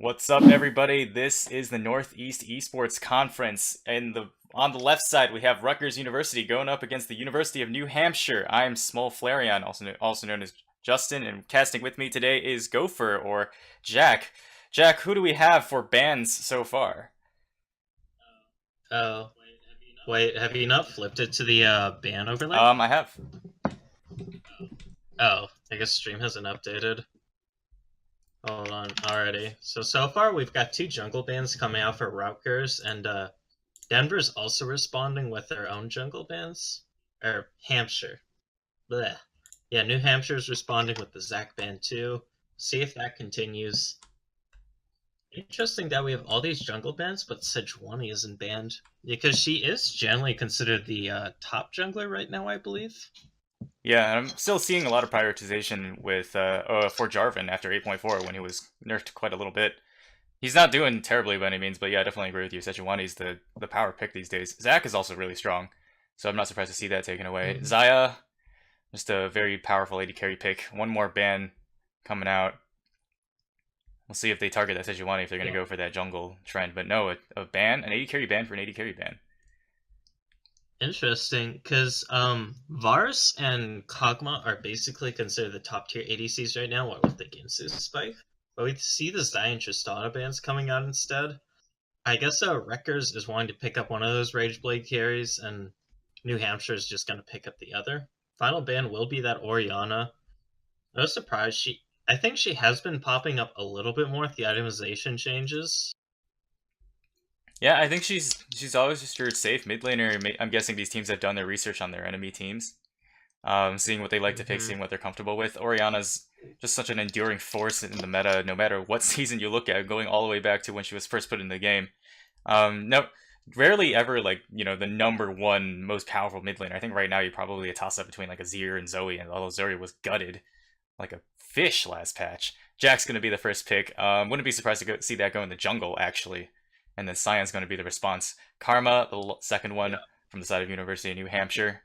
What's up, everybody? This is the Northeast Esports Conference, and on the left side we have Rutgers University going up against the University of New Hampshire. I'm Small Flareon, also known as Justin, and casting with me today is Gopher or Jack. Jack, who do we have for bans so far? Oh, wait, have you not flipped it to the ban overlay? I have. Oh, I guess stream hasn't updated. Hold on, already. So far we've got two jungle bans coming out for Rutgers, and Denver's also responding with their own jungle bans. Or Hampshire. Blech. Yeah, New Hampshire's responding with the Zac ban too. See if that continues. Interesting that we have all these jungle bans, but Sejuani isn't banned. Because she is generally considered the top jungler right now, I believe. Yeah, and I'm still seeing a lot of prioritization with for Jarvan after 8.4 when he was nerfed quite a little bit. He's not doing terribly by any means, but yeah, I definitely agree with you. Sejuani's the power pick these days. Zac is also really strong, so I'm not surprised to see that taken away. Xayah, just a very powerful AD carry pick. One more ban coming out. We'll see if they target that Sejuani if they're going to go for that jungle trend. But no, a ban, an AD carry ban for an AD carry ban. Interesting, because Vars and Kog'Maw are basically considered the top tier ADCs right now, what with the Ginsu spike. But we see the Xayah and Tristana bans coming out instead. I guess Rutgers is wanting to pick up one of those Rageblade carries, and New Hampshire is just going to pick up the other. Final ban will be that Orianna. No surprise, I think she has been popping up a little bit more with the itemization changes. Yeah, I think she's always just your safe mid laner. I'm guessing these teams have done their research on their enemy teams, seeing what they like to pick, seeing what they're comfortable with. Orianna's just such an enduring force in the meta, no matter what season you look at, going all the way back to when she was first put in the game. No, rarely ever like the number one most powerful mid laner. I think right now you're probably a toss up between like Azir and Zoe, and although Zoe was gutted like a fish last patch, Jack's gonna be the first pick. Wouldn't be surprised to see that go in the jungle actually. And then Cyan's going to be the response. Karma, the second one from the side of University of New Hampshire.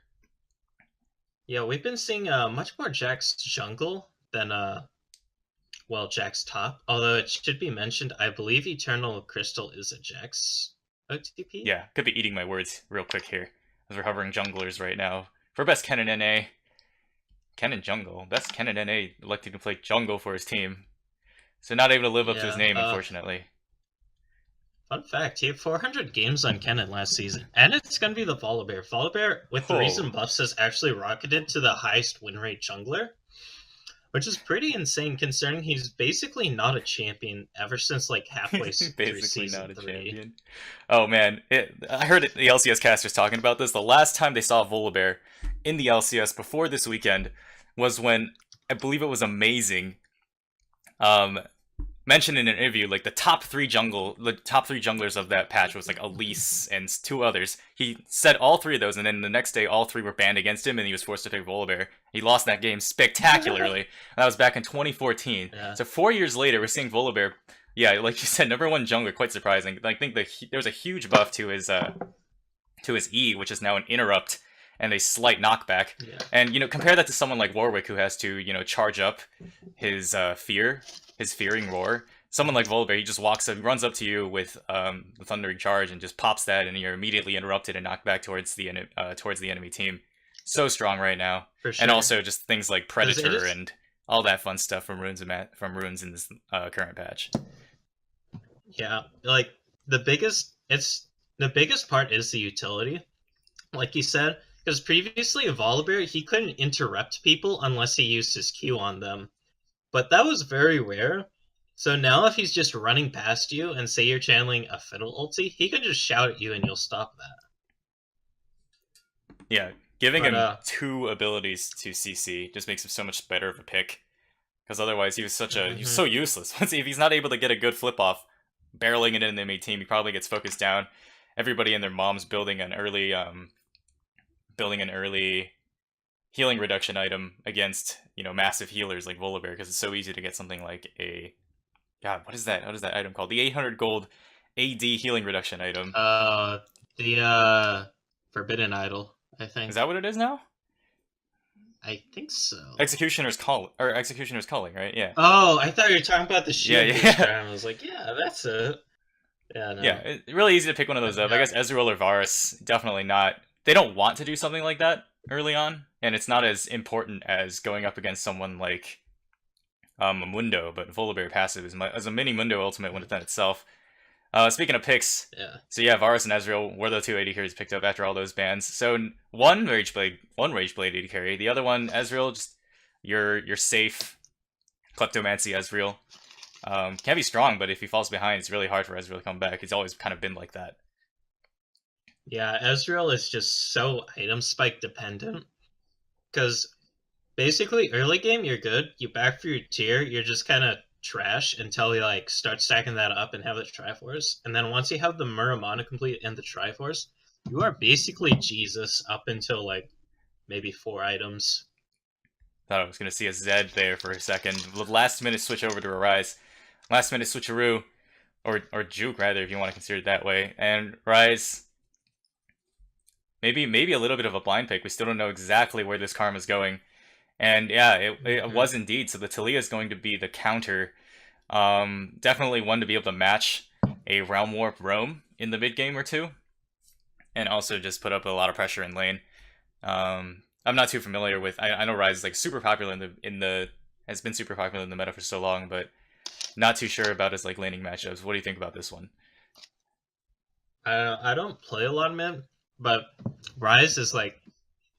Yeah, we've been seeing much more Jack's jungle than Jack's top. Although it should be mentioned, I believe Eternal Crystal is a Jack's OTP. Yeah, could be eating my words real quick here, as we're hovering junglers right now. For best Kennen NA, Kennen jungle. Best Kennen NA electing to play jungle for his team. So not able to live up to his name, unfortunately. Fun fact, he had 400 games on Kennen last season. And it's going to be the Volibear. Volibear, with the recent buffs, has actually rocketed to the highest win rate jungler. Which is pretty insane, considering he's basically not a champion ever since, like, halfway through basically season not a 3. champion. Oh, man. I heard the LCS casters talking about this. The last time they saw Volibear in the LCS before this weekend was when, I believe it was Amazing, mentioned in an interview like the top three junglers of that patch was like Elise and two others. He said all three of those, and then the next day all three were banned against him, and he was forced to pick Volibear. He lost that game spectacularly. That was back in 2014. Yeah. So 4 years later, we're seeing Volibear. Yeah, like you said, number one jungler. Quite surprising. I think there was a huge buff to his E, which is now an interrupt and a slight knockback. Yeah. And compare that to someone like Warwick, who has to charge up his fearing roar. Someone like Volibear, he just runs up to you with the thundering charge and just pops that, and you're immediately interrupted and knocked back towards the enemy team. So strong right now. For sure. And also just things like Predator and all that fun stuff from runes in this current patch. Yeah, like the biggest part is the utility, like you said, because previously Volibear, he couldn't interrupt people unless he used his Q on them. But that was very rare. So now if he's just running past you and say you're channeling a Fiddle ulti, he can just shout at you and you'll stop that. Yeah, giving him two abilities to CC just makes him so much better of a pick. Because otherwise he was so useless. If he's not able to get a good flip off, barreling it in the enemy team, he probably gets focused down. Everybody and their mom's building an early healing reduction item against massive healers like Volibear, because it's so easy to get something like a what is that item called? The 800 gold AD healing reduction item. The Forbidden Idol, I think. Is that what it is now? I think so. Executioner's calling, right? Yeah. Oh, I thought you were talking about the Yeah, shield yeah. booster. I was like, yeah, that's it. Yeah, no. Yeah, it's really easy to pick one of those up. I Yeah. guess Ezreal or Varus, definitely not. They don't want to do something like that early on, and it's not as important as going up against someone like a Mundo, but Volibear passive is a mini Mundo ultimate within itself. Speaking of picks, Yeah. so yeah, Varus and Ezreal were the two AD carries picked up after all those bans. So one Rage Blade AD carry, the other one Ezreal, just your safe Kleptomancy Ezreal. Can be strong, but if he falls behind, it's really hard for Ezreal to come back. It's always kind of been like that. Yeah, Ezreal is just so item spike dependent. Because basically, early game, you're good. You back for your tier, you're just kind of trash until you like start stacking that up and have the Triforce. And then once you have the Muramana complete and the Triforce, you are basically Jesus up until like maybe 4 items. Thought I was going to see a Zed there for a second. Last minute switch over to a Rise. Last minute switcheroo. Or Juke, rather, if you want to consider it that way. And Rise, maybe a little bit of a blind pick. We still don't know exactly where this Karma's going. And yeah, it was indeed. So the Talia is going to be the counter. Definitely one to be able to match a Realm Warp Roam in the mid game or two. And also just put up a lot of pressure in lane. I'm not too familiar with. I know Rise is like super popular has been super popular in the meta for so long, but not too sure about his like laning matchups. What do you think about this one? I don't play a lot of mid, but Rise is like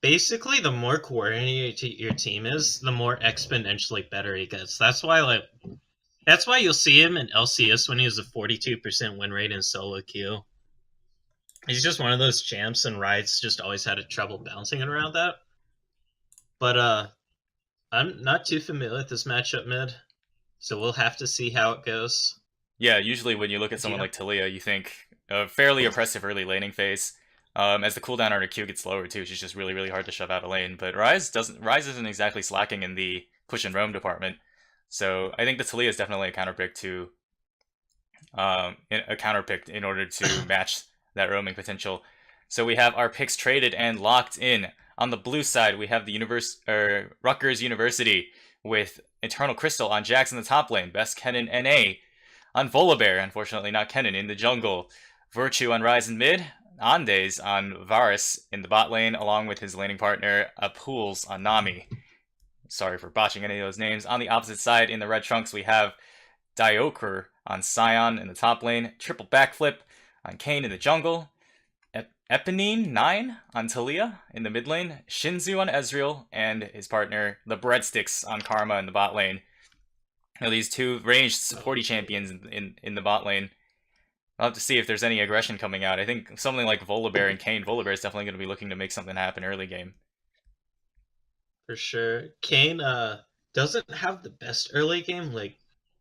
basically the more coordinated your team is, the more exponentially better he gets. That's why you'll see him in LCS when he has a 42% win rate in solo queue. He's just one of those champs, and Rise just always had a trouble bouncing around that. But I'm not too familiar with this matchup mid, so we'll have to see how it goes. Yeah, usually when you look at someone like Talia, you think a fairly oppressive early laning phase. As the cooldown on her Q gets lower too, she's just really, really hard to shove out of lane. But Rise isn't exactly slacking in the push and roam department. So I think the Talia is definitely a counterpick in order to match that roaming potential. So we have our picks traded and locked in. On the blue side, we have the Rutgers University with Eternal Crystal on Jax in the top lane, Best Kennen NA on Volibear, unfortunately not Kennen in the jungle, Virtue on Rise in mid, Andes on Varus in the bot lane, along with his laning partner Pools on Nami. Sorry for botching any of those names. On the opposite side, in the red trunks, we have Diokr on Sion in the top lane, triple backflip on Kayn in the jungle, Eponine 9 on Talia in the mid lane, Shinzu on Ezreal, and his partner, the Breadsticks on Karma in the bot lane. Now, these two ranged supporty champions in the bot lane. I'll have to see if there's any aggression coming out. I think something like Volibear and Kayn. Volibear is definitely going to be looking to make something happen early game. For sure. Kayn doesn't have the best early game. Like,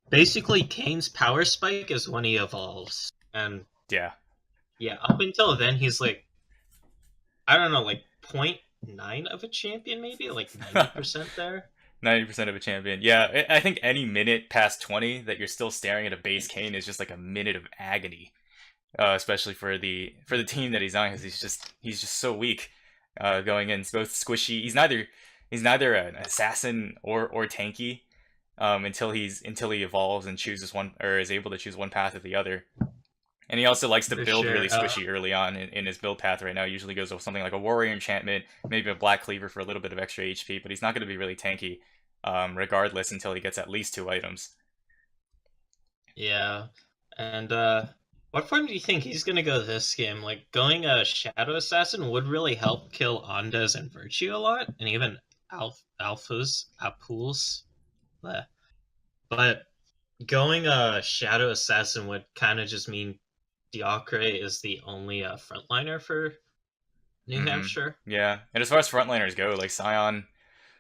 basically, Kayn's power spike is when he evolves. And yeah, up until then, he's like, I don't know, like 0.9 of a champion, maybe? Like 90% there? 90% of a champion. Yeah, I think any minute past 20 that you're still staring at a base Kayn is just like a minute of agony. Especially for the team that he's on, because he's just so weak going in. It's both squishy. He's neither an assassin or tanky until he evolves and chooses one, or is able to choose one path or the other. And he also likes to build really squishy early on in his build path right now. He usually goes with something like a warrior enchantment, maybe a black cleaver for a little bit of extra HP, but he's not going to be really tanky regardless until he gets at least 2 items. Yeah. And what form do you think he's going to go this game? Like, going a Shadow Assassin would really help kill Andes and Virtue a lot, and even Pools. But going a Shadow Assassin would kind of just mean Diokre is the only frontliner for New Hampshire. Yeah, and as far as frontliners go, like Sion,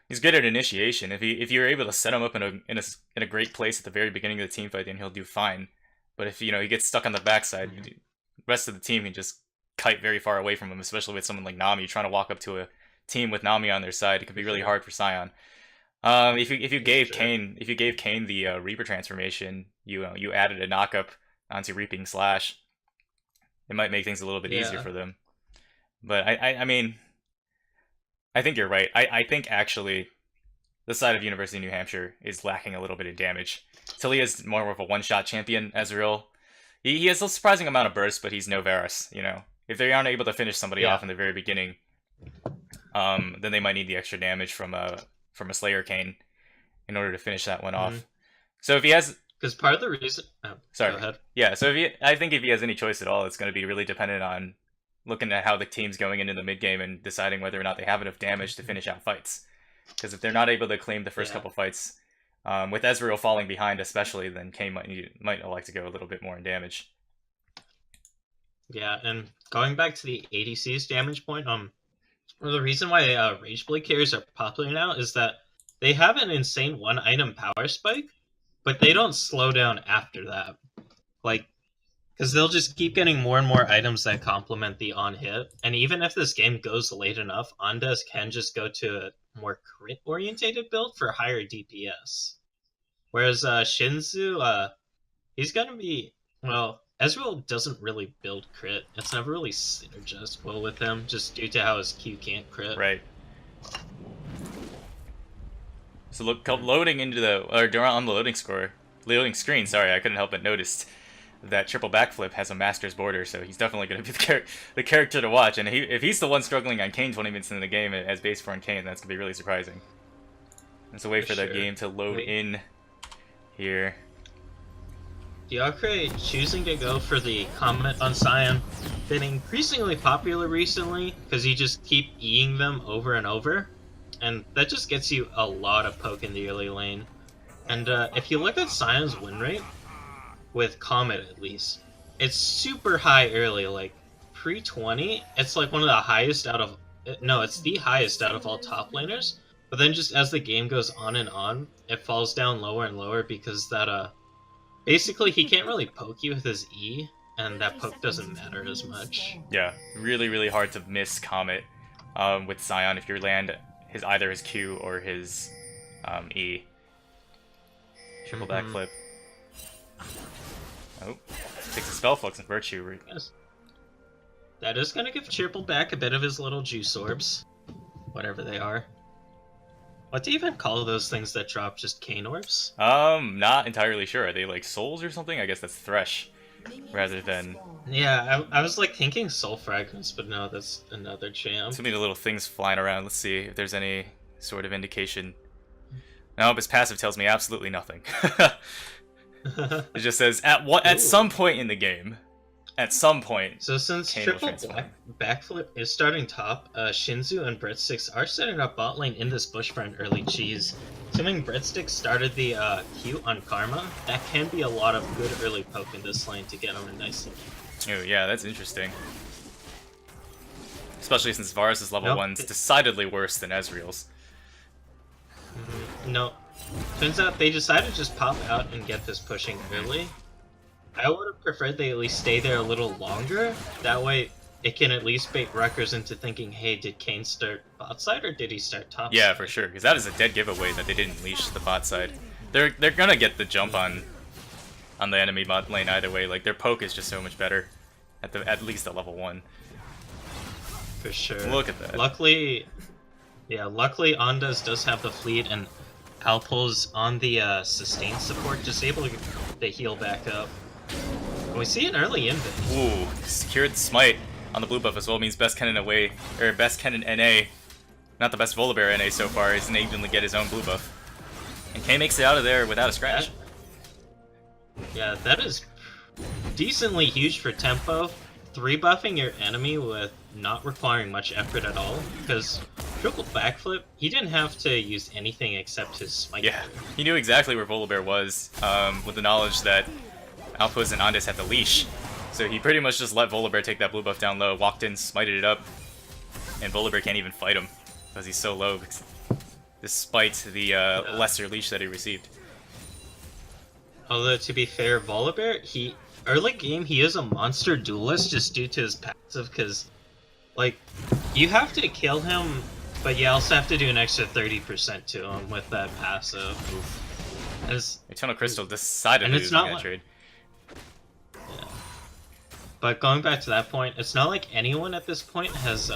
he's good at initiation. If you're able to set him up in a great place at the very beginning of the team fight, then he'll do fine. But if he gets stuck on the backside, the rest of the team can just kite very far away from him. Especially with someone like Nami trying to walk up to a team with Nami on their side, it could be really hard for Sion. If you gave Kayn the Reaper transformation, you added a knockup onto Reaping Slash, it might make things a little bit easier for them. But I mean, I think you're right. I think actually the side of University of New Hampshire is lacking a little bit of damage. Talia is more of a one-shot champion, Ezreal. He has a surprising amount of burst, but he's no Varus, you know. If they aren't able to finish somebody off in the very beginning, then they might need the extra damage from a Slayer Cane in order to finish that one off. So if he has... Because part of the reason... Oh, sorry. Go ahead. Yeah, so I think if he has any choice at all, it's going to be really dependent on looking at how the team's going into the mid-game and deciding whether or not they have enough damage to finish out fights. Because if they're not able to claim the first couple fights, with Ezreal falling behind especially, then Kane might like to go a little bit more in damage. Yeah, and going back to the ADC's damage point, the reason why Rageblade carries are popular now is that they have an insane one-item power spike, but they don't slow down after that. Like, because they'll just keep getting more and more items that complement the on-hit, and even if this game goes late enough, Ondas can just go to a more crit-orientated build for higher DPS. Whereas Shinzu, he's gonna be... Well, Ezreal doesn't really build crit. It's never really synergized well with him, just due to how his Q can't crit. Right. So look, loading into the... Or on the loading screen, sorry, I couldn't help but notice that triple backflip has a master's border, so he's definitely going to be the character to watch. And if he's the one struggling on Kane 20 minutes into the game as base for Kane, that's going to be really surprising. And so wait for that game to load in here. Diacre choosing to go for the comment on Sion, been increasingly popular recently because you just keep E-ing them over and over, and that just gets you a lot of poke in the early lane. And if you look at Sion's win rate, with Comet at least, it's super high early, like pre-20, it's like one of the highest out of... No, it's the highest out of all top laners, but then just as the game goes on and on, it falls down lower and lower because that, basically he can't really poke you with his E, and that poke doesn't matter as much. Yeah, really, really hard to miss Comet with Sion if you land either his Q or his E. Triple backflip. Oh, takes a spell flux and virtue. Yes. That is gonna give Triple back a bit of his little juice orbs. Whatever they are. What do you even call those things that drop just cane orbs? Not entirely sure. Are they like souls or something? I guess that's Thresh, rather than... Yeah, I was like thinking soul fragments, but no, that's another champ. Too many little things flying around. Let's see if there's any sort of indication. No, his passive tells me absolutely nothing. It just says at some point in the game. At some point. So since triple backflip is starting top, Shinzu and Breadsticks are setting up bot lane in this bush for an early cheese. Assuming Breadsticks started the Q on Karma, that can be a lot of good early poke in this lane to get him a nice lane. Oh yeah, that's interesting. Especially since Varus' level 1's decidedly worse than Ezreal's. No. Turns out they decided to just pop out and get this pushing early. I would have preferred they at least stay there a little longer. That way, it can at least bait Rutgers into thinking, hey, did Kane start bot side or did he start top Yeah, side? for sure, because that is a dead giveaway that they didn't leash the bot side. They're gonna get the jump on the enemy bot lane either way. Like, their poke is just so much better at least at level 1. For sure. Look at that. Luckily Ondas does have the fleet, and Alpul's on the sustain support, just able to heal back up. We see an early invade. Ooh, secured smite on the blue buff as well means best Kennen away, or best Kennen NA, not the best Volibear NA so far, isn't able to get his own blue buff. And Kane makes it out of there without a scratch. Yeah, that is decently huge for tempo. 3-buffing your enemy with not requiring much effort at all, because triple backflip, he didn't have to use anything except his smite. Yeah, he knew exactly where Volibear was, with the knowledge that Alphas and Ondas had the leash. So he pretty much just let Volibear take that blue buff down low, walked in, smited it up, and Volibear can't even fight him because he's so low, despite the lesser leash that he received. Although, to be fair, Volibear, early game, he is a monster duelist just due to his passive, because, like, you have to kill him, but you also have to do an extra 30% to him with that passive. Eternal Crystal decidedly losing that trade. Yeah. But going back to that point, it's not like anyone at this point has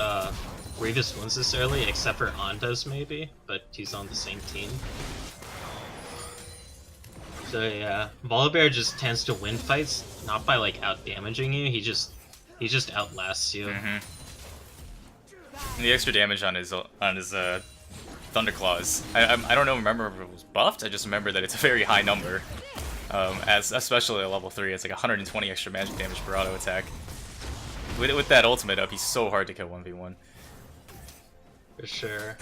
Grievous wins this early, except for Ondas maybe, but he's on the same team. So yeah, Volibear just tends to win fights, not by like out damaging you, he just outlasts you. And the extra damage on his Thunderclaws, I don't remember if it was buffed. I just remember that it's a very high number. As especially at level 3, it's like 120 extra magic damage per auto attack. With that ultimate up, he's so hard to kill 1v1. For sure.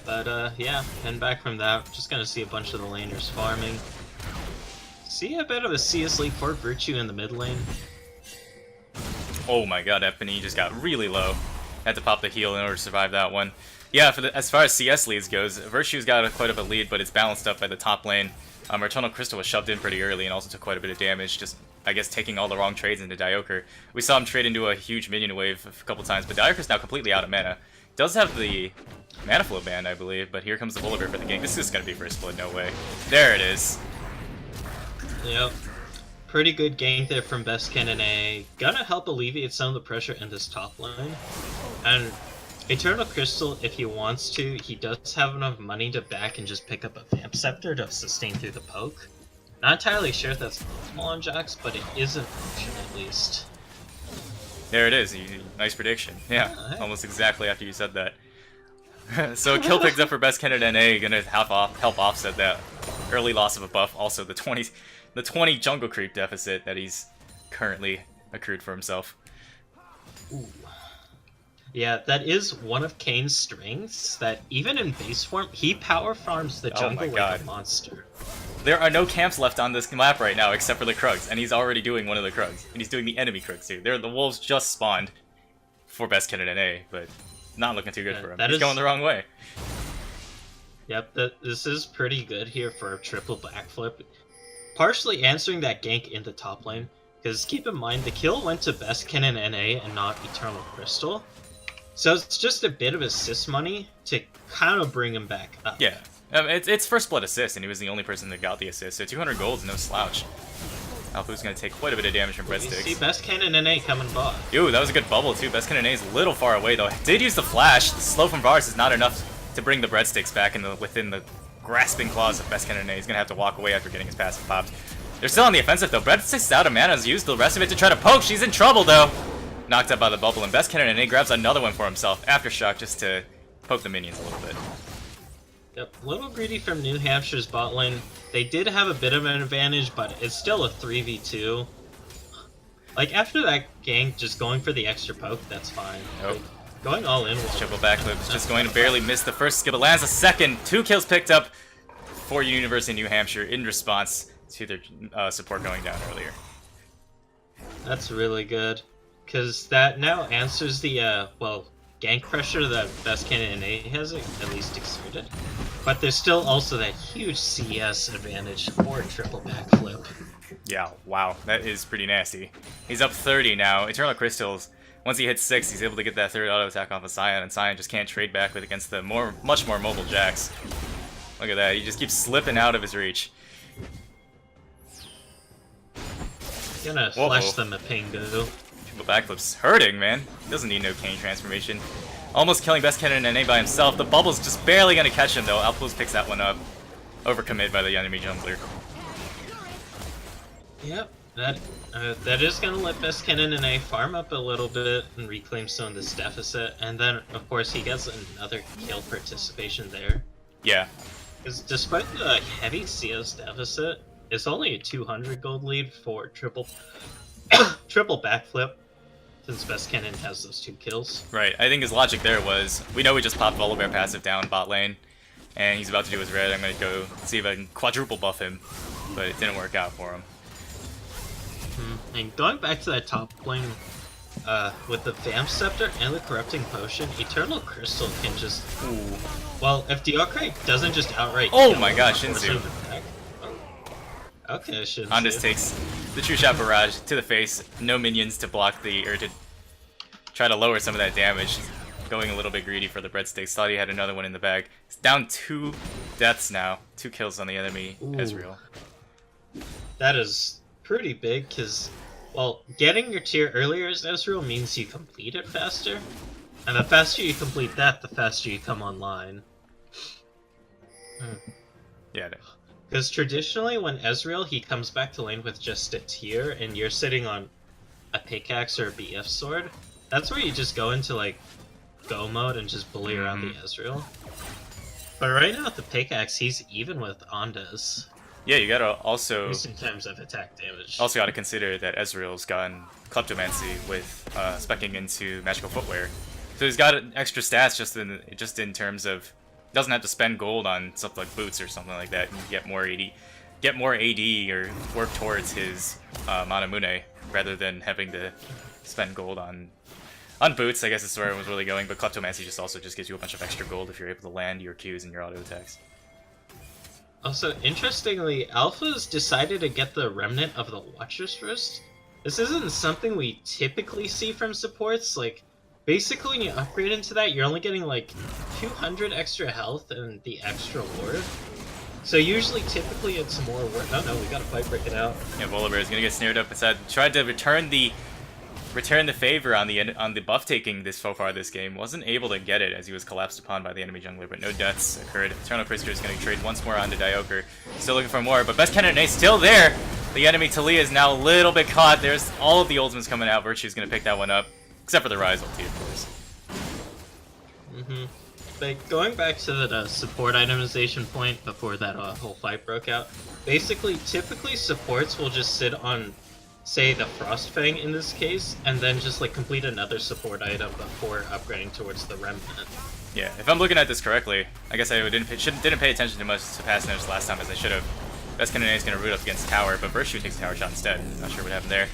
But yeah, and back from that, just gonna see a bunch of the laners farming. See a bit of a CS lead for Virtue in the mid lane. Oh my god, Epony just got really low. Had to pop the heal in order to survive that one. Yeah, as far as CS leads goes, Virtue's got quite a lead, but it's balanced up by the top lane. Eternal Crystal was shoved in pretty early and also took quite a bit of damage, just, I guess, taking all the wrong trades into Dioker. We saw him trade into a huge minion wave a couple times, but Dioker's now completely out of mana. Does have the mana flow band, I believe, but here comes the Volibear for the gank. This is going to be first blood, no way. There it is. Yep. Pretty good gank there from Bestkin and A. Gonna help alleviate some of the pressure in this top lane. And Eternal Crystal, if he wants to, he does have enough money to back and just pick up a Vamp Scepter to sustain through the poke. Not entirely sure if that's optimal on Jax, but it is an option at least. There it is. Nice prediction. Yeah, almost exactly after you said that. So kill picked up for Bestkin and NA, gonna help offset that early loss of a buff. Also the 20 jungle creep deficit that he's currently accrued for himself. Ooh. Yeah, that is one of Kane's strengths, that even in base form, he power farms the jungle like a monster. There are no camps left on this map right now except for the Krugs, and he's already doing one of the Krugs. And he's doing the enemy Krugs too. The wolves just spawned for Bestkin and NA, but not looking too good for him. He's going the wrong way. Yep, this is pretty good here for a triple backflip. Partially answering that gank in the top lane, because keep in mind, the kill went to Bestkin and NA and not Eternal Crystal. So it's just a bit of assist money to kind of bring him back up. Yeah, it's first blood assist, and he was the only person that got the assist, so 200 gold is no slouch. Alpha's going to take quite a bit of damage from breadsticks. You see Bestkin and NA coming bot. Ooh, that was a good bubble too. Bestkin and NA is a little far away though. Did use the flash. The slow from Varus is not enough to bring the breadsticks back within the grasping claws of Bestkin and NA. He's going to have to walk away after getting his passive popped. They're still on the offensive though. Breadsticks is out of mana. Has used the rest of it to try to poke. She's in trouble though. Knocked out by the bubble, and Bestkin and NA grabs another one for himself. Aftershock just to poke the minions a little bit. Yep, a little greedy from New Hampshire's bot lane. They did have a bit of an advantage, but it's still a 3v2. Like, after that gank, just going for the extra poke, that's fine. Nope. Like, going all in. Triple backflip is just going to barely miss the first skill, but lands a second. 2 kills picked up for University of New Hampshire in response to their support going down earlier. That's really good, because that now answers the, well, gank pressure that Bestkin and NA has at least exerted. But there's still also that huge CS advantage for a triple backflip. Yeah, wow, that is pretty nasty. He's up 30 now. Eternal Crystals, once he hits 6, he's able to get that third auto attack off of Sion, and Sion just can't trade back with against the much more mobile Jax. Look at that, he just keeps slipping out of his reach. Gonna flash them a Pingu. Triple backflip's hurting, man. Doesn't need no Kane transformation. Almost killing Bestkin and NA by himself. The bubble's just barely gonna catch him though. Alplos picks that one up. Overcommit by the enemy jungler. Yep, that is gonna let Bestkin and NA farm up a little bit and reclaim some of this deficit, and then of course he gets another kill participation there. Yeah. Because despite the heavy CS deficit, it's only a 200 gold lead for triple backflip, since Bestkin has those 2 kills. Right, I think his logic there was, we know we just popped Volibear passive down bot lane, and he's about to do his red. I'm going to go see if I can quadruple buff him, but it didn't work out for him. And going back to that top lane, with the Vamp Scepter and the Corrupting Potion, Eternal Crystal can just... Ooh. Well, if Diokray doesn't just outright... Oh my gosh, Shinsu. Okay, Shinsu. Ondas takes the True Shot Barrage to the face. No minions to block or to try to lower some of that damage. Going a little bit greedy for the breadsticks. Thought he had another one in the bag. It's down 2 deaths now. 2 kills on the enemy Ezreal. That is pretty big, because, well, getting your tier earlier as Ezreal means you complete it faster. And the faster you complete that, the faster you come online. Yeah. Because traditionally, when Ezreal, he comes back to lane with just a tier, and you're sitting on a pickaxe or a BF sword, that's where you just go into, like, go mode and just bully around the Ezreal. But right now with the pickaxe, he's even with Ondas. Yeah, you gotta At also least in terms of attack damage. also gotta consider that Ezreal's gotten Kleptomancy with speccing into magical footwear, so he's got extra stats just in terms of doesn't have to spend gold on stuff like boots or something like that and get more AD or work towards his Manamune rather than having to spend gold on boots. I guess is where I was really going, but Kleptomancy just gives you a bunch of extra gold if you're able to land your Qs and your auto attacks. Also, interestingly, Alpha's decided to get the Remnant of the Watcher's Wrist. This isn't something we typically see from supports. Like, basically when you upgrade into that, you're only getting like 200 extra health and the extra ward. So usually, typically, it's more worth. Oh no, we got a fight breaking out. Yeah, Volibear is gonna get snared up inside. Tried to return the favor on the buff taking so far this game. Wasn't able to get it as he was collapsed upon by the enemy jungler, but no deaths occurred. Eternal Priester is going to trade once more onto Dioker. Still looking for more, but Best Candidate still there. The enemy Talia is now a little bit caught. There's all of the ultimates coming out. Virtue's going to pick that one up, except for the Rise ulti, of course. But going back to the support itemization point before that whole fight broke out, basically, typically supports will just sit on, say, the Frostfang in this case, and then just like complete another support item before upgrading towards the Remnant. Yeah, if I'm looking at this correctly, I guess I didn't pay attention too much to past notes last time as I should have. Best Candidate is going to root up against Tower, but Virtue takes a tower shot instead. Not sure what happened there.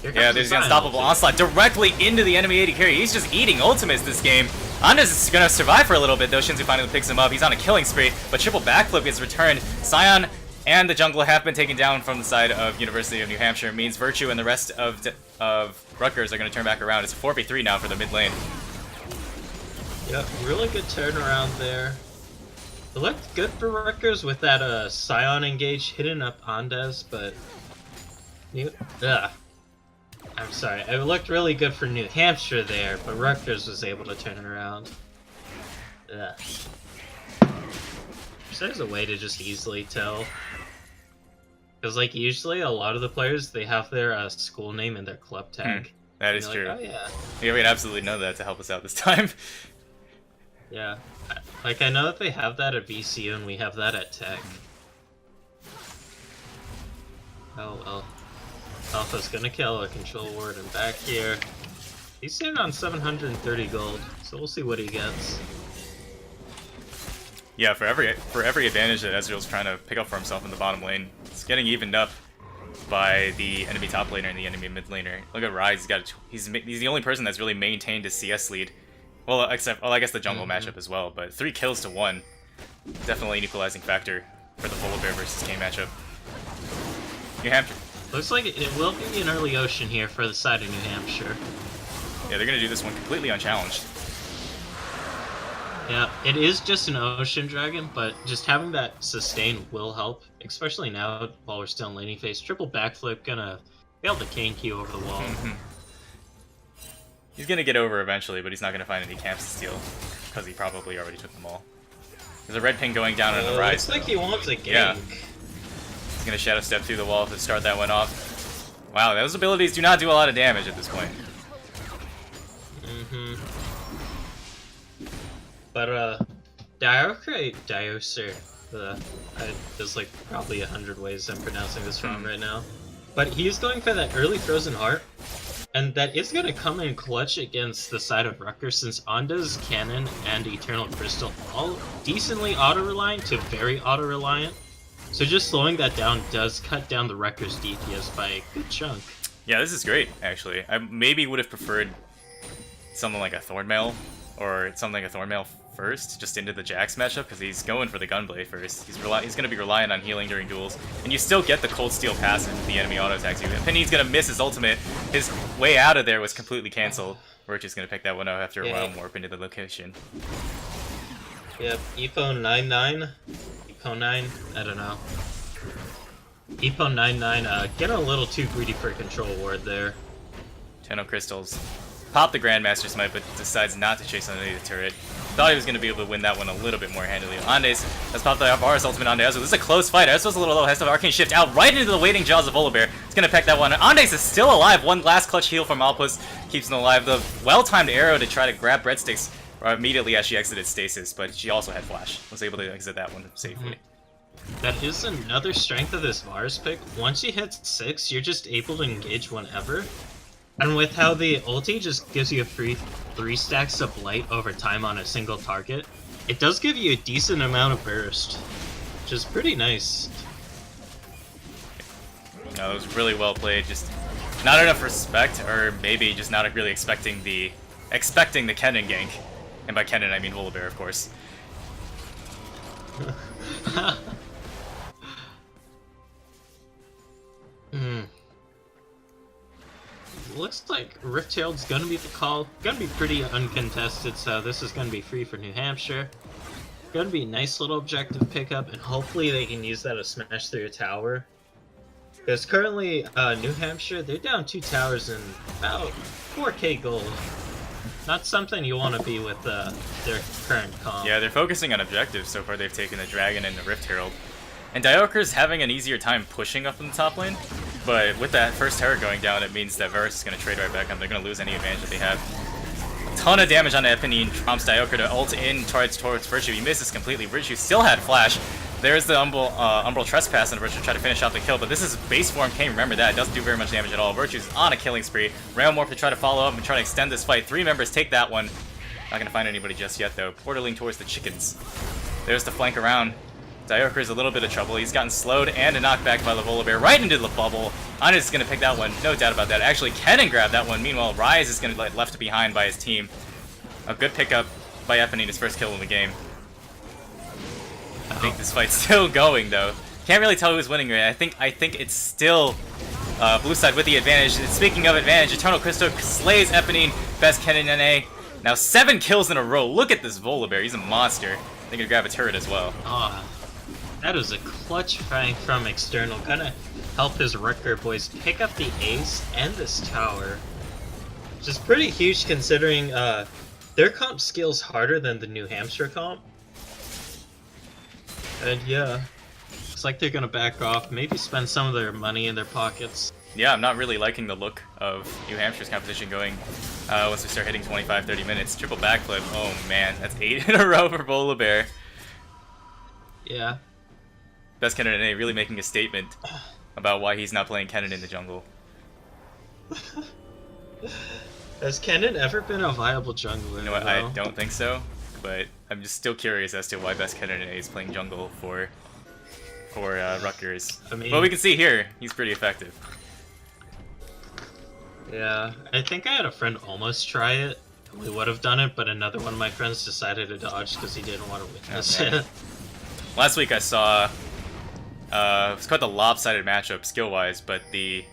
Yeah, there's the unstoppable onslaught directly into the enemy AD carry. He's just eating ultimates this game. Andes is going to survive for a little bit, though. Shinzu finally picks him up. He's on a killing spree, but triple backflip gets returned. Sion and the jungle have been taken down from the side of University of New Hampshire. It means Virtue and the rest of Rutgers are going to turn back around. It's a 4v3 now for the mid lane. Yep, really good turnaround there. It looked good for Rutgers with that Sion engage hitting up Andes, but... I'm sorry, it looked really good for New Hampshire there, but Rutgers was able to turn it around. There's a way to just easily tell. Because, like, usually a lot of the players, they have their school name and their club tag. That is true. Like, oh, yeah. Yeah, we'd absolutely know that to help us out this time. Yeah. Like, I know that they have that at VCU and we have that at Tech. Oh, well. Alpha's gonna kill a control ward and back here. He's sitting on 730 gold, so we'll see what he gets. Yeah, for every advantage that Ezreal's trying to pick up for himself in the bottom lane, it's getting evened up by the enemy top laner and the enemy mid laner. Look at Rise; he's the only person that's really maintained a CS lead. Well, I guess the jungle matchup as well. But 3 kills to 1, definitely an equalizing factor for the Volibear versus Kane matchup. New Hampshire. Looks like it will be an early ocean here for the side of New Hampshire. Yeah, they're gonna do this one completely unchallenged. Yeah, it is just an ocean dragon, but just having that sustain will help, especially now while we're still in laning phase. Triple backflip, gonna be able to cane Q over the wall. He's gonna get over eventually, but he's not gonna find any camps to steal, because he probably already took them all. There's a red ping going down on the Rise. Looks like he wants a gank. Yeah. He's gonna Shadow Step through the wall to start that one off. Wow, those abilities do not do a lot of damage at this point. But Dioser, there's like probably 100 ways I'm pronouncing this wrong right now. But he's going for that early Frozen Heart, and that is going to come in clutch against the side of Rutgers, since Onda's Cannon and Eternal Crystal all decently auto-reliant to very auto-reliant. So just slowing that down does cut down the Rutgers DPS by a good chunk. Yeah, this is great, actually. I maybe would have preferred something like a Thornmail, or something like a Thornmail first, just into the Jax matchup, because he's going for the Gunblade first. He's going to be relying on healing during duels, and you still get the Cold Steel passive if the enemy auto-attacks you. And Penny's going to miss his ultimate. His way out of there was completely cancelled. We're just going to pick that one up after a while warp into the location. Yep, Epo 99. Epo 9? I don't know. Epo 99, getting a little too greedy for a control ward there. Channel Crystals Pop the Grandmaster Smite, but decides not to chase underneath the turret. Thought he was going to be able to win that one a little bit more handily. Andes has popped the Varus ultimate onto Ezo. This is a close fight. Ezo's a little low. Has to have Arcane Shift out right into the waiting jaws of Volibear. It's going to peck that one. Andes is still alive. One last clutch heal from Alpus keeps him alive. The well-timed arrow to try to grab Breadsticks immediately as she exited Stasis, but she also had Flash. Was able to exit that one safely. That is another strength of this Varus pick. Once you hit 6, you're just able to engage whenever. And with how the ulti just gives you a free 3 stacks of blight over time on a single target, it does give you a decent amount of burst, which is pretty nice. No, it was really well played. Just not enough respect, or maybe just not really expecting the Kennen gank. And by Kennen, I mean Volibear, of course. Looks like Rift Herald's gonna be the call. Gonna be pretty uncontested, so this is gonna be free for New Hampshire. Gonna be a nice little objective pickup, and hopefully they can use that to smash through a tower. Because currently, New Hampshire, they're down 2 towers and about 4k gold. Not something you want to be with their current comp. Yeah, they're focusing on objectives. So far they've taken the Dragon and the Rift Herald. And Dialker's having an easier time pushing up in the top lane, but with that first turret going down, it means that Varus is going to trade right back on. They're going to lose any advantage that they have. A ton of damage on Eponine prompts Dialker to ult in towards Virtue. He misses completely. Virtue still had Flash. There's the Umbral Trespass, and Virtue try to finish out the kill, but this is base form. Can't remember that. It doesn't do very much damage at all. Virtue's on a killing spree. Realmorph to try to follow up and try to extend this fight. 3 members take that one. Not going to find anybody just yet, though. Portaling towards the chickens. There's the flank around. Dialker's a little bit of trouble. He's gotten slowed and a knockback by the Volibear right into the bubble. Andes is going to pick that one, no doubt about that. Actually, Kennen grabbed that one. Meanwhile, Rise is going to get left behind by his team. A good pickup by Eponine, his first kill in the game. I think this fight's still going, though. Can't really tell who's winning right. I think it's still blue side with the advantage. And speaking of advantage, Eternal Crystal slays Eponine, best Kennen NA. Now 7 kills in a row. Look at this Volibear. He's a monster. They're going to grab a turret as well. That is a clutch fang from External. Gonna help his Rutgers boys pick up the ace and this tower. Which is pretty huge considering their comp scales harder than the New Hampshire comp. And yeah, looks like they're gonna back off, maybe spend some of their money in their pockets. Yeah, I'm not really liking the look of New Hampshire's competition going once we start hitting 25-30 minutes. Triple backflip, oh man, that's 8 in a row for Volibear. Yeah. Best Kennen NA really making a statement about why he's not playing Kennen in the jungle. Has Kennen ever been a viable jungler? You know what, I don't think so, but I'm just still curious as to why Best Kennen NA is playing jungle for Rutgers. I mean, but we can see here, he's pretty effective. Yeah, I think I had a friend almost try it. We would have done it, but another one of my friends decided to dodge because he didn't want to witness it. Last week I saw, it was quite the lopsided matchup skill-wise, but the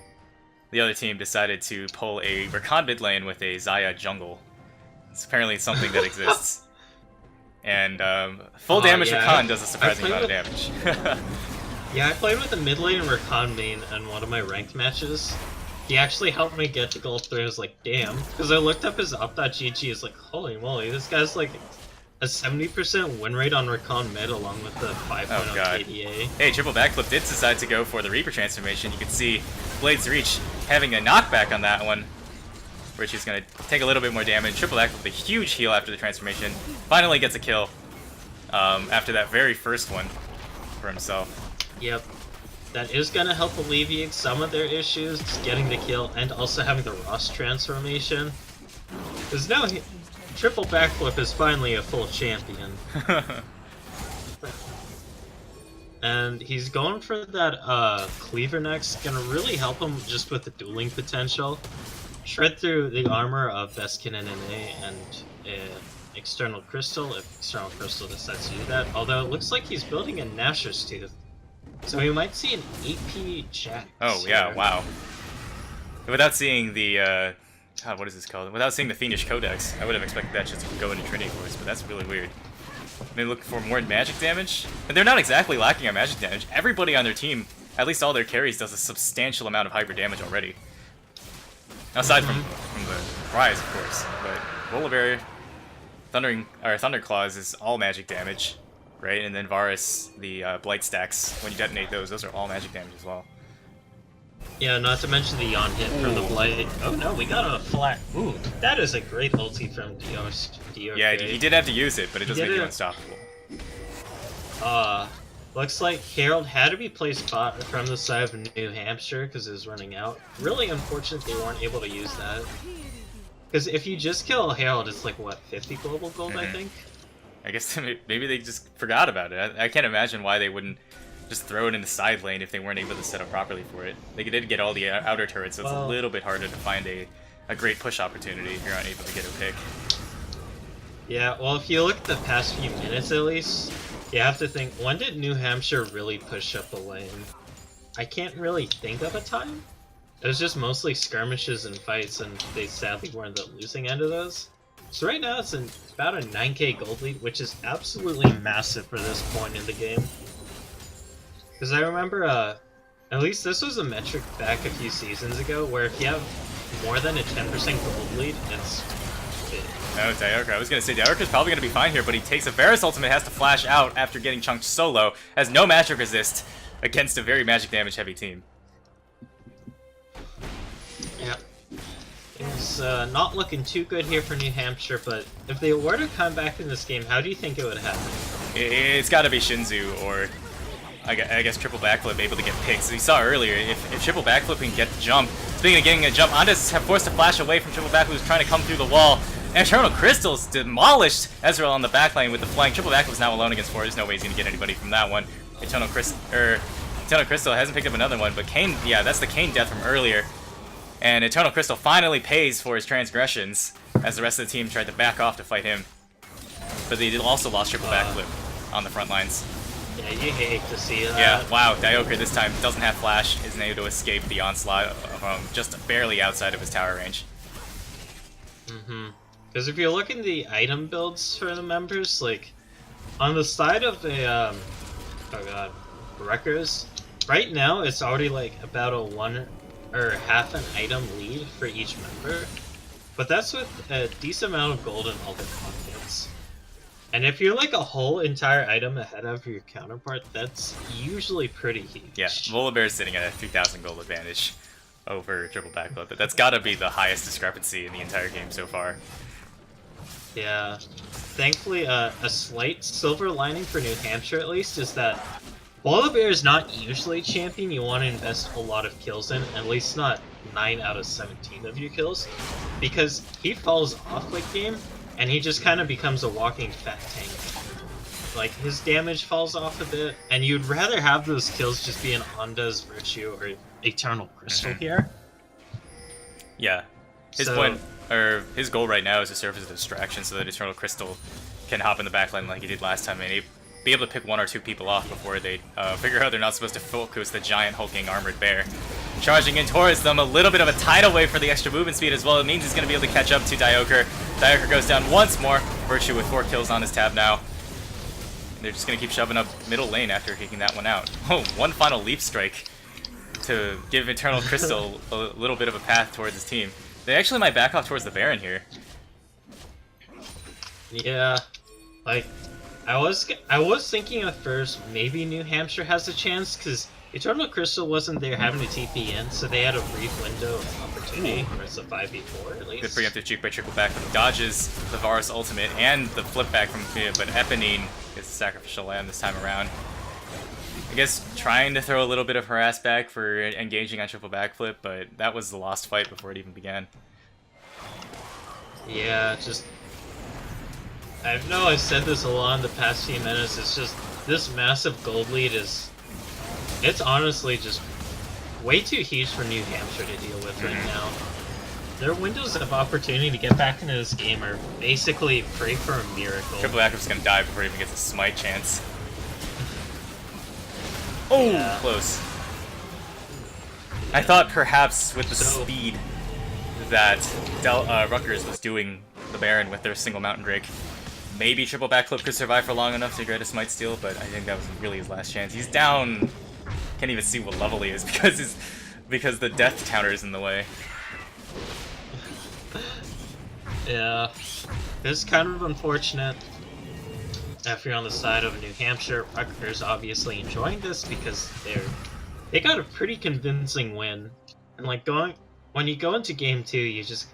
other team decided to pull a Rakan mid lane with a Xayah jungle. It's apparently something that exists. And full damage Rakan does a surprising amount of damage. Yeah, I played with a mid lane Rakan main in one of my ranked matches. He actually helped me get to gold 3. I was like, damn. Because I looked up his op.gg, it's like, holy moly, this guy's like a 70% win rate on Rakan mid along with the 5.0 KDA. Hey, triple backflip did decide to go for the Reaper transformation. You can see Blade's Reach having a knockback on that one. Richie's going to take a little bit more damage. Triple backflip, a huge heal after the transformation. Finally gets a kill after that very first one for himself. Yep. That is going to help alleviate some of their issues, getting the kill and also having the Ross transformation. Because now triple backflip is finally a full champion. And he's going for that cleaver next, gonna really help him just with the dueling potential. Shred through the armor of Best Kennen NA and External Crystal, if External Crystal decides to do that. Although it looks like he's building a Nashor's Tooth. So we might see an AP Jax. Oh yeah, wow. Without seeing the God, what is this called? Without seeing the Fiendish Codex, I would have expected that just to go into Trinity Force, but that's really weird. They look for more magic damage, and they're not exactly lacking on magic damage. Everybody on their team, at least all their carries, does a substantial amount of hyper damage already. Aside from the surprise, of course. But Volibear, Thunderclaws is all magic damage, right? And then Varus, the Blight stacks, when you detonate those are all magic damage as well. Yeah, not to mention the yawn hit from the Blight. Oh no, we got a flat. Ooh, that is a great ulti from Dios. Yeah, he did have to use it, but it does make you unstoppable. Looks like Herald had to be placed from the side of New Hampshire because it was running out. Really unfortunate they weren't able to use that. Because if you just kill Herald, it's like, what, 50 global gold, I think? I guess maybe they just forgot about it. I can't imagine why they wouldn't just throw it in the side lane if they weren't able to set up properly for it. They did get all the outer turrets, so it's a little bit harder to find a great push opportunity if you're not able to get a pick. Yeah, well, if you look at the past few minutes at least, you have to think, when did New Hampshire really push up a lane? I can't really think of a time. It was just mostly skirmishes and fights, and they sadly were on the losing end of those. So right now it's about a 9k gold lead, which is absolutely massive for this point in the game. Because I remember, at least this was a metric back a few seasons ago, where if you have more than a 10% gold lead, it's big. No, Diarca. I was going to say, Diarca's probably going to be fine here, but he takes a Varus ultimate, has to flash out after getting chunked solo, has no magic resist against a very magic damage heavy team. Yeah. It's not looking too good here for New Hampshire, but if they were to come back in this game, how do you think it would happen? It's got to be Shinzu or I guess triple backflip able to get picked. So you saw earlier, if triple backflip can get the jump, speaking of getting a jump, Ondas have forced to flash away from triple backflip who's trying to come through the wall. And Eternal Crystal's demolished Ezreal on the backline with the flank. Triple backflip's now alone against 4. There's no way he's going to get anybody from that one. Eternal Crystal hasn't picked up another one, but Kayn, yeah, that's the Kayn death from earlier. And Eternal Crystal finally pays for his transgressions as the rest of the team tried to back off to fight him. But they also lost triple backflip on the front lines. Yeah, you hate to see that. Yeah, wow, Diarca this time doesn't have flash, isn't able to escape the onslaught from just barely outside of his tower range. Because if you look in the item builds for the members, like, on the side of the, Rutgers, right now it's already like about a 1 or half an item lead for each member. But that's with a decent amount of gold in all their pockets. And if you're like a whole entire item ahead of your counterpart, that's usually pretty huge. Yeah, Volibear's sitting at a 3,000 gold advantage over triple backflip, but that's gotta be the highest discrepancy in the entire game so far. Yeah. Thankfully, a slight silver lining for New Hampshire at least is that Volibear is not usually a champion you want to invest a lot of kills in, at least not 9 out of 17 of your kills, because he falls off late game, and he just kind of becomes a walking fat tank. Like, his damage falls off a bit, and you'd rather have those kills just be an Ondas, Virtue, or Eternal Crystal here. Yeah. His goal right now is to serve as a distraction so that Eternal Crystal can hop in the backline like he did last time and be able to pick 1 or 2 people off before they figure out they're not supposed to focus the giant hulking armored bear. Charging in towards them, a little bit of a tidal wave for the extra movement speed as well. It means he's going to be able to catch up to Diarca. Diarca goes down once more. Virtue with 4 kills on his tab now. And they're just going to keep shoving up middle lane after kicking that one out. Oh, one final leap strike to give Eternal Crystal a little bit of a path towards his team. They actually might back off towards the Baron here. Yeah, like, I was thinking at first maybe New Hampshire has a chance, because Eternal Crystal wasn't there having to TP in, so they had a brief window of opportunity where it's a 5v4 at least. Good preemptive juke by triple back, but dodges the Varus ultimate and the flip back from Fia, but Eponine gets the sacrificial lamb this time around. I guess trying to throw a little bit of harass back for engaging on triple backflip, but that was the lost fight before it even began. Yeah, just... I know I've said this a lot in the past few minutes, it's just, this massive gold lead is... It's honestly just way too huge for New Hampshire to deal with right now. Their windows of opportunity to get back into this game are basically pray for a miracle. Triple Active's gonna die before he even gets a smite chance. Oh, yeah. Close. I thought perhaps with the speed that Rutgers was doing the Baron with their single Mountain Drake, maybe triple backflip could survive for long enough to get a smite steal, but I think that was really his last chance. He's down. Can't even see what level he is because the death counter is in the way. Yeah, it's kind of unfortunate. If you're on the side of New Hampshire, Rutgers obviously enjoying this because they got a pretty convincing win. And like when you go into game 2, you just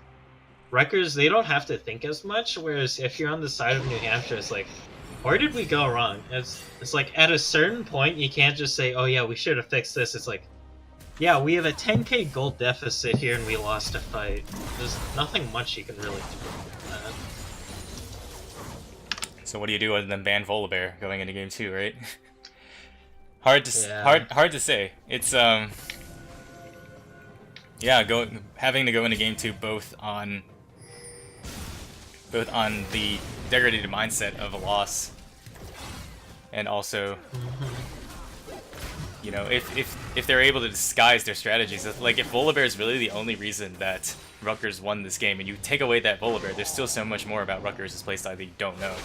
Rutgers, they don't have to think as much, whereas if you're on the side of New Hampshire, it's like, where did we go wrong? It's like at a certain point you can't just say, oh yeah, we should have fixed this. It's like, yeah, we have a 10k gold deficit here and we lost a fight. There's nothing much you can really do about that. So what do you do other than ban Volibear going into game 2, right? Hard to say. It's yeah, having to go into game 2 both on the degraded mindset of a loss, and also, you know, if they're able to disguise their strategies, like if Volibear is really the only reason that Rutgers won this game, and you take away that Volibear, there's still so much more about Rutgers' playstyle that you don't know,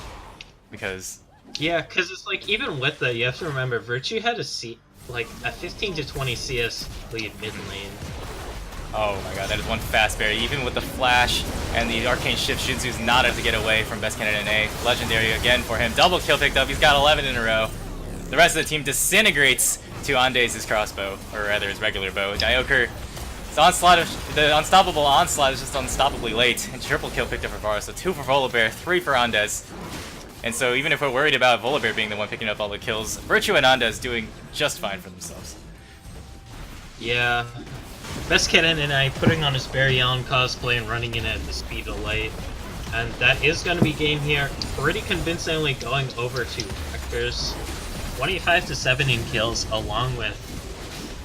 because yeah, because it's like even with that, you have to remember Virtue had a 15 to 20 CS lead mid lane. oh my god, that is one fast berry. Even with the flash and the arcane shift, Shinsu's not able to get away from best candidate in A. Legendary again for him. Double kill picked up. He's got 11 in a row. The rest of the team disintegrates to Andes' crossbow, or rather his regular bow. Dioker, the unstoppable onslaught is just unstoppably late. And triple kill picked up for Vara, so 2 for Volibear, 3 for Andes. And so even if we're worried about Volibear being the one picking up all the kills, Virtue and Andes doing just fine for themselves. Yeah. Best Kennen and I putting on his Barry Allen cosplay and running in at the speed of light. And that is going to be game here. Pretty convincingly going over to Rutgers. 25 to 7 in kills, along with,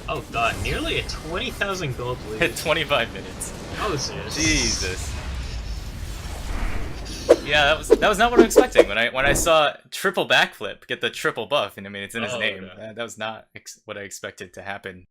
oh god, nearly a 20,000 gold lead. 25 minutes. Oh, serious. Jesus. Yeah, that was not what I'm expecting. When I saw triple backflip get the triple buff, and I mean it's in his name. No. That was not what I expected to happen